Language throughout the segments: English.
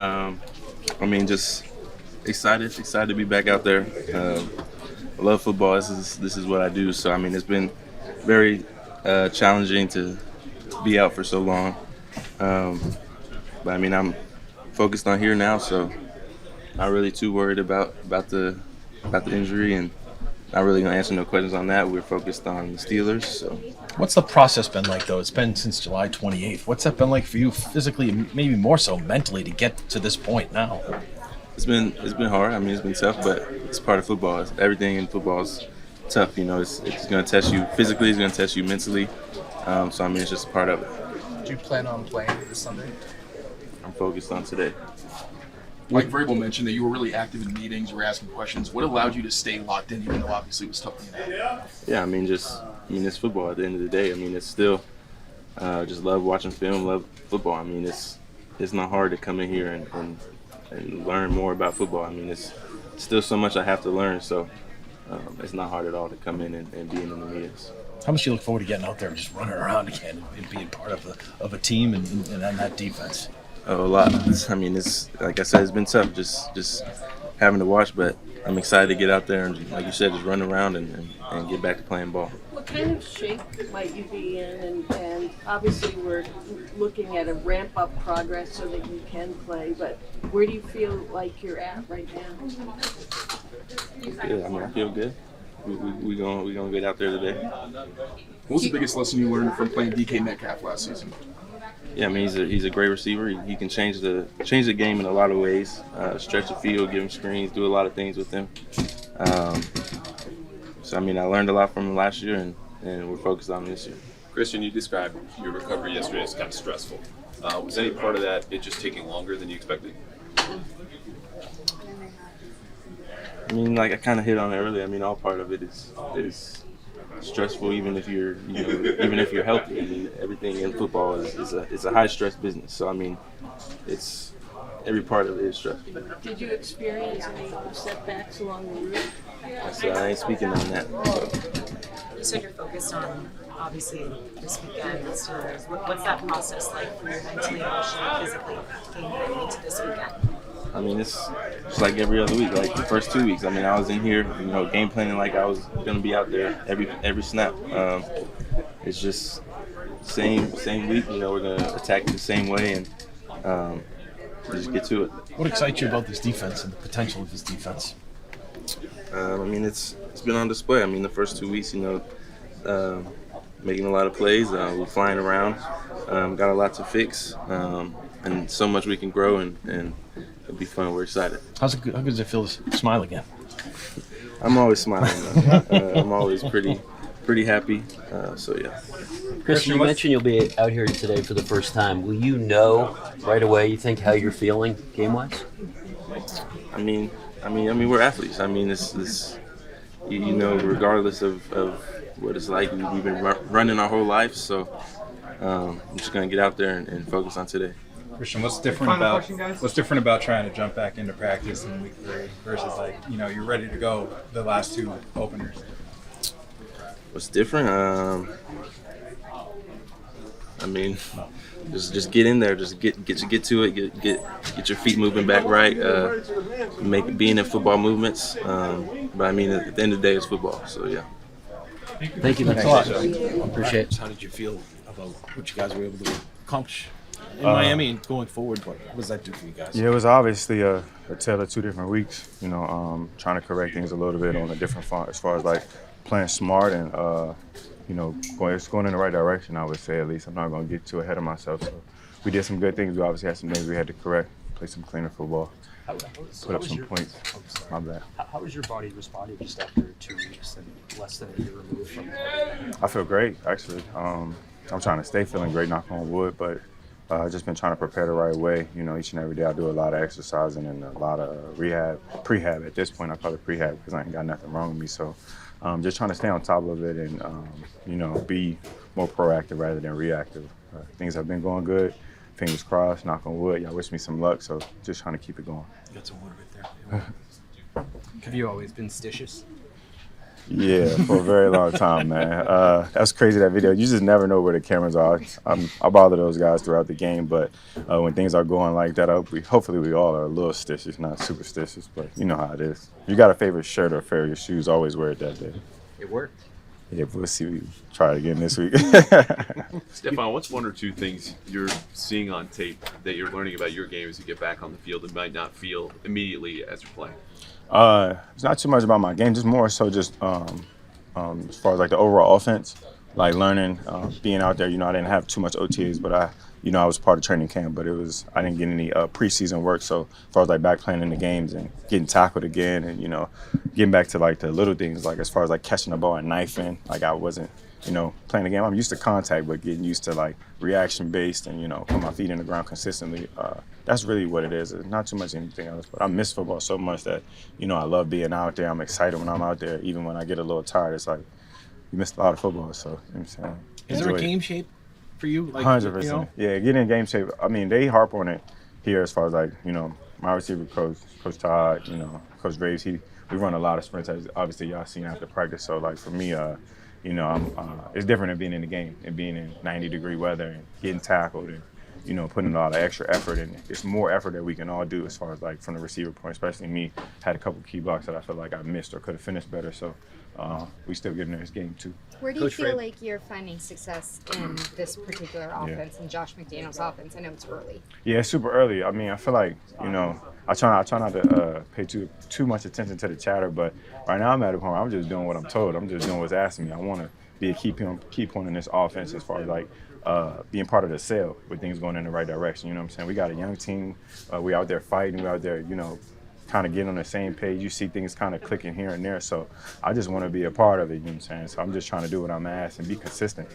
Um, just excited to be back out there. I love football. This is what I do. So it's been very challenging to be out for so long. Um, but I'm focused on here now, so not really too worried about the injury, and not really gonna answer no questions on that. We're focused on the Steelers. So What's the process been like, though? It's been since July 28th. What's that been like for you physically, and maybe more so mentally, to get to this point now? it's been hard. It's been tough, but it's part of football. Everything in football is tough. It's going to test you physically. It's going to test you mentally. So it's just a part of it. Do you plan on playing this Sunday? I'm focused on today. Mike Vrabel mentioned that you were really active in meetings, you were asking questions. What allowed you to stay locked in, even though obviously it was tough to get out? Yeah, it's football at the end of the day. It's still just love watching film, love football. It's not hard to come in here and learn more about football. It's still so much I have to learn, so it's not hard at all to come in and be in the meetings. How much do you look forward to getting out there and just running around again and being part of a team and on that defense? Oh, a lot. It's like I said, it's been tough just having to watch, but I'm excited to get out there and, like you said, just run around and get back to playing ball. What kind of shape might you be in? And obviously we're looking at a ramp-up progress so that you can play, but where do you feel like you're at right now? Good. I feel good. We gonna get out there today. What was the biggest lesson you learned from playing DK Metcalf last season? Yeah, he's a great receiver. He can change the game in a lot of ways. Stretch the field, give him screens, do a lot of things with him. So I learned a lot from him last year, and we're focused on him this year. Christian, you described your recovery yesterday as kind of stressful. Was any part of that it just taking longer than you expected? Like I kind of hit on it earlier. All part of it is stressful, even if you're healthy. Everything in football is a high stress business. So it's every part of it is stressful. Did you experience any setbacks along the route? I ain't speaking on that. You said you're focused on, obviously, this weekend, the Steelers. What's that process like for you mentally, emotionally, physically, getting into this weekend? It's just like every other week, like the first 2 weeks. I was in here, game planning like I was going to be out there every snap. It's just same week. We're going to attack it the same way and just get to it. What excites you about this defense and the potential of this defense? It's been on display. The first 2 weeks, making a lot of plays. We're flying around. Got a lot to fix, and so much we can grow, and it'll be fun. We're excited. How good does it feel to smile again? I'm always smiling. I'm always pretty happy. So yeah. Christian, you mentioned you'll be out here today for the first time. Will you know right away, you think, how you're feeling game-wise? We're athletes. It's regardless of what it's like, we've been running our whole life. So I'm just gonna get out there and focus on today. Christian, what's different about trying to jump back into practice in week 3 versus you're ready to go the last 2 openers? What's different? Just get in there, just get to it, get your feet moving back right, being in football movements. But at the end of the day, it's football. So yeah. Thank you. Thanks a lot. Appreciate it. How did you feel about what you guys were able to accomplish in Miami and going forward? What does that do for you guys? Yeah, it was obviously a tale of 2 different weeks. Trying to correct things a little bit on a different front as far as like playing smart and it's going in the right direction. I would say, at least. I'm not going to get too ahead of myself. So we did some good things. We obviously had some things we had to correct. Play some cleaner football. Put up some points. My bad. How is your body responding just after 2 weeks and less than a year removed from it? I feel great, actually. I'm trying to stay feeling great, knock on wood, but I've just been trying to prepare the right way. Each and every day I do a lot of exercising and a lot of prehab at this point. I call it prehab because I ain't got nothing wrong with me. So just trying to stay on top of it and, be more proactive rather than reactive. Things have been going good. Fingers crossed, knock on wood. Y'all wish me some luck, so just trying to keep it going. You got some wood right there. Have you always been stitious? Yeah, for a very long time, man. That's crazy, that video. You just never know where the cameras are. I bother those guys throughout the game, but when things are going like that, hopefully we all are a little stitious, not superstitious, but you know how it is. You got a favorite shirt or favorite shoes, always wear it that day. It worked. Yeah, we'll see. We try it again this week. Stefon, what's one or two things you're seeing on tape that you're learning about your game as you get back on the field and might not feel immediately as you're playing? It's not too much about my game, just more so just as far as like the overall offense, like learning, being out there. You know, I didn't have too much OTAs, but I was part of training camp, but I didn't get any preseason work. So as far as like back playing in the games and getting tackled again, and getting back to like the little things, like as far as like catching the ball and knifing, like I wasn't, playing the game. I'm used to contact, but getting used to like reaction based and put my feet in the ground consistently. That's really what it is. It's not too much anything else. But I miss football so much that I love being out there. I'm excited when I'm out there. Even when I get a little tired, it's like you missed a lot of football. So what I'm saying. Is there a game shape for you? Like, 100%. Yeah, getting in game shape. I mean, they harp on it here as far as like my receiver coach, Coach Todd, Coach Graves. We run a lot of sprints. As obviously, y'all seen after practice. So like for me, it's different than being in the game and being in 90-degree weather and getting tackled and putting a lot of extra effort in. It's more effort that we can all do as far as like from the receiver point, especially me. Had a couple key blocks that I feel like I missed or could have finished better. So we still getting in this game too. Where do you feel like you're finding success in this particular offense and Josh McDaniels' offense? I know it's early. Yeah, it's super early. I mean, I feel like I try not to pay too much attention to the chatter, but right now I'm at a point where I'm just doing what I'm told. I'm just doing what's asked of me. I want to be a key point in this offense as far as like being part of the sale with things going in the right direction. You know what I'm saying? We got a young team. We out there fighting. We out there, kind of getting on the same page. You see things kind of clicking here and there. So I just want to be a part of it, you know what I'm saying? So I'm just trying to do what I'm asked and be consistent,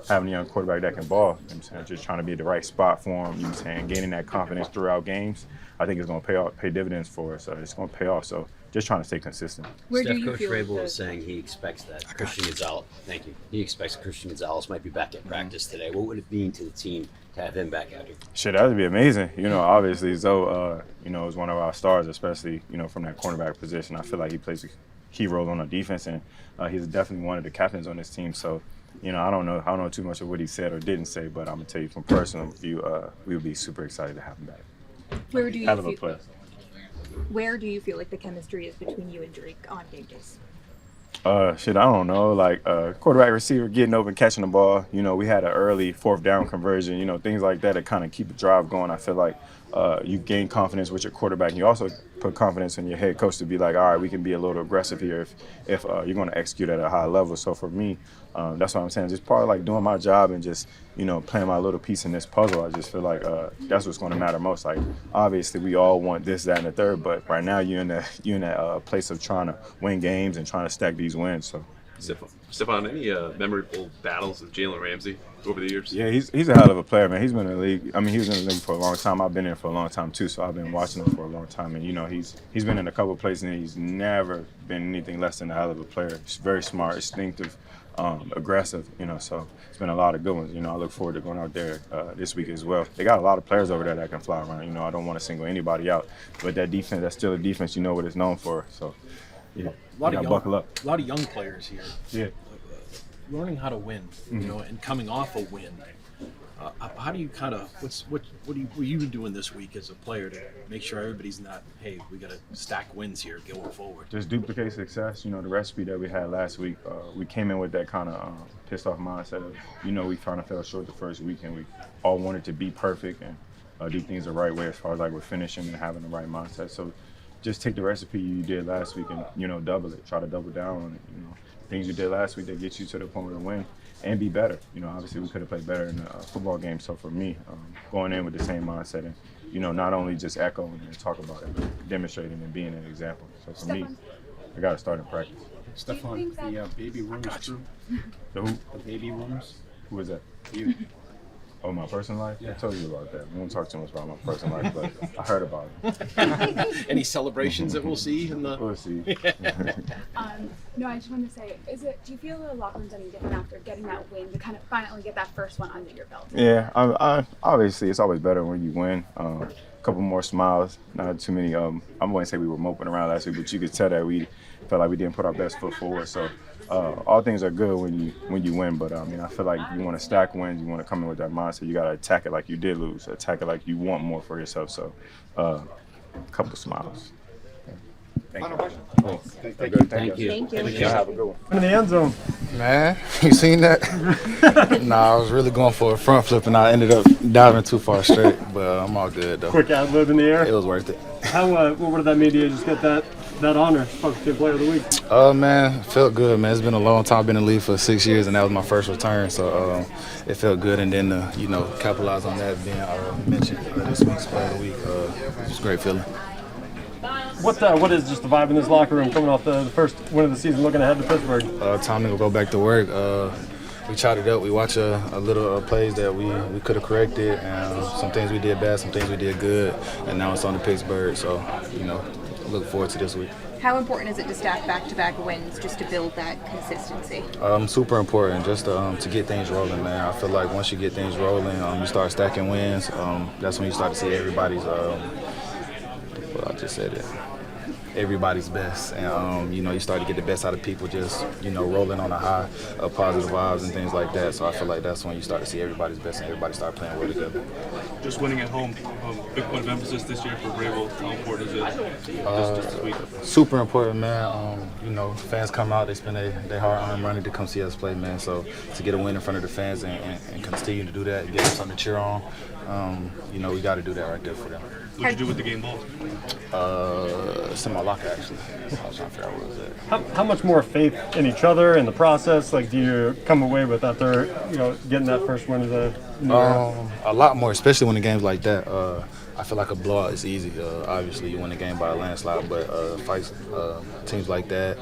having a young quarterback that can ball, you know what I'm saying? Just trying to be at the right spot for him, you know what I'm saying? Gaining that confidence throughout games. I think it's going to pay dividends for us. It's going to pay off. So just trying to stay consistent. Coach Rabel was saying he expects that Christian Gonzalez. Thank you. He expects Christian Gonzalez might be back at practice today. What would it mean to the team to have him back out here? Shit, that would be amazing. Obviously Zoe, is one of our stars, especially from that cornerback position. I feel like he plays a key role on the defense, and he's definitely one of the captains on this team. So, I don't know too much of what he said or didn't say, but I'm gonna tell you from personal view, we would be super excited to have him back. Where do you feel like the chemistry is between you and Drake on game days? I don't know. Like quarterback, receiver, getting open, catching the ball. We had an early fourth down conversion. Things like that kind of keep the drive going. I feel like you gain confidence with your quarterback. You also put confidence in your head coach to be like, all right, we can be a little aggressive here if you're going to execute at a high level. So for me, that's what I'm saying. Just part of like doing my job and just playing my little piece in this puzzle. I just feel like that's what's going to matter most. Like obviously we all want this, that, and the third, but right now you're in that place of trying to win games and trying to stack these wins. So. Stefon, any memorable battles with Jalen Ramsey over the years? Yeah, he's a hell of a player, man. He's been in the league. I mean, he was in the league for a long time. I've been in for a long time too, so I've been watching him for a long time. And he's been in a couple of places, and he's never been anything less than a hell of a player. He's very smart, instinctive, aggressive. So it's been a lot of good ones. I look forward to going out there this week as well. They got a lot of players over there that can fly around. I don't want to single anybody out, but that defense, that's still a defense. What it's known for. So. Yeah, buckle up. A lot of young players here. Yeah, learning how to win, and coming off a win. How do you kind of what are you doing this week as a player to make sure everybody's not, hey, we got to stack wins here going forward? Just duplicate success. The recipe that we had last week. We came in with that kind of pissed off mindset of we kind of fell short the first week, and we all wanted to be perfect and do things the right way as far as like we're finishing and having the right mindset. So. Just take the recipe you did last week and double it. Try to double down on it. Things you did last week that get you to the point of the win and be better. Obviously we could have played better in the football game. So for me, going in with the same mindset and not only just echoing and talk about it, but demonstrating and being an example. So for me, I got to start in practice. Stefon, the baby rooms crew. The who? The baby rooms. Who is that? You. Oh, my personal life? Yeah. I told you about that. I won't talk too much about my personal life, but I heard about it. Any celebrations that we'll see in the? We'll see. No, I just wanted to say, do you feel the locker room's any different after getting that win to kind of finally get that first one under your belt? Yeah, I obviously it's always better when you win. couple more smiles, not too many. I wouldn't say we were moping around last week, but you could tell that we felt like we didn't put our best foot forward. So all things are good when you win, but I feel like you want to stack wins, you want to come in with that mindset. You got to attack it like you did lose, attack it like you want more for yourself. So a couple smiles. Thank you. Thank you. Have a good one. In the end zone. Man, you seen that? Nah, I was really going for a front flip and I ended up diving too far straight, but I'm all good though. Quick ad lib in the air. It was worth it. How? What did that mean to you? Just get that honor, Special Team Player of the Week. Man, felt good, man. It's been a long time. I've been in the league for 6 years, and that was my first return, so it felt good. And then, capitalize on that being mentioned this week's Player of the Week. It was a great feeling. What is just the vibe in this locker room coming off the first win of the season, looking ahead to Pittsburgh? Time to go back to work. We chatted up. We watched a little plays that we could have corrected, and some things we did bad, some things we did good, and now it's on to Pittsburgh. So, look forward to this week. How important is it to stack back-to-back wins just to build that consistency? Super important, just to get things rolling, man. I feel like once you get things rolling, you start stacking wins. That's when you start to see everybody's. I just said it. Everybody's best, and you start to get the best out of people, just rolling on a high of positive vibes and things like that. So I feel like that's when you start to see everybody's best and everybody start playing well together. Just winning at home, big point of emphasis this year for Vrabel. How important is it this week? Super important, man. Fans come out, they spend their hard-earned money to come see us play, man. So to get a win in front of the fans and continue to do that, and give them something to cheer on, we got to do that right there for them. What'd you do with the game ball? It's in my locker, actually. I was trying to figure out what was it. How much more faith in each other in the process? Like, do you come away with after getting that first win of the year? A lot more, especially when the games like that. I feel like a blowout is easy. Obviously, you win the game by a landslide, but fights, teams like that,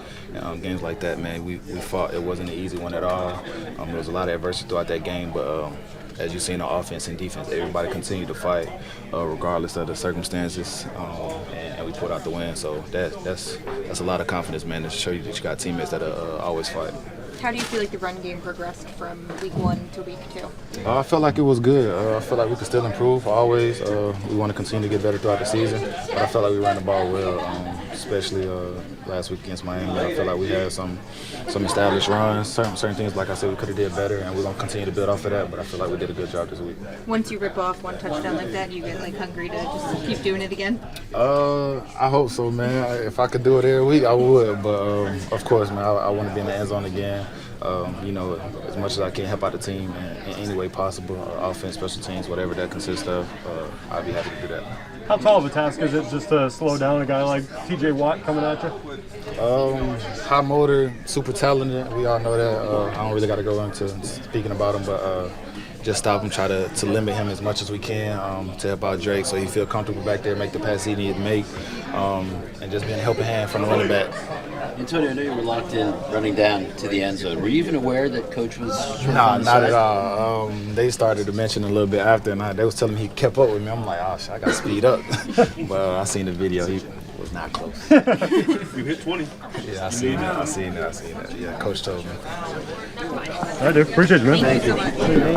games like that, man, we fought. It wasn't an easy one at all. There was a lot of adversity throughout that game, but as you see in the offense and defense, everybody continued to fight regardless of the circumstances, and we pulled out the win. So that's a lot of confidence, man, to show you that you got teammates that always fight. How do you feel like the run game progressed from week 1 to week 2? I felt like it was good. I feel like we could still improve always. We want to continue to get better throughout the season, but I felt like we ran the ball well, especially last week against Miami. I feel like we had some established runs, certain things, like I said, we could have did better, and we're going to continue to build off of that, but I feel like we did a good job this week. Once you rip off one touchdown like that, you get hungry to just keep doing it again? I hope so, man. If I could do it every week, I would, but of course, man, I want to be in the end zone again. As much as I can help out the team in any way possible, offense, special teams, whatever that consists of, I'd be happy to do that. How tall of a task is it just to slow down a guy like TJ Watt coming at you? High motor, super talented. We all know that. I don't really got to go into speaking about him, but just stop him, try to limit him as much as we can to help out Drake so he feel comfortable back there, make the pass he need to make, and just being a helping hand from the running back. Antonio, I know you were locked in running down to the end zone. Were you even aware that Coach was Nah, not at all. They started to mention a little bit after, and they was telling me he kept up with me. I'm like, oh, shit, I got to speed up. But I seen the video. He was not close. You hit 20. Yeah, I seen that. Yeah, Coach told me. I do. Appreciate you, man. Thank you.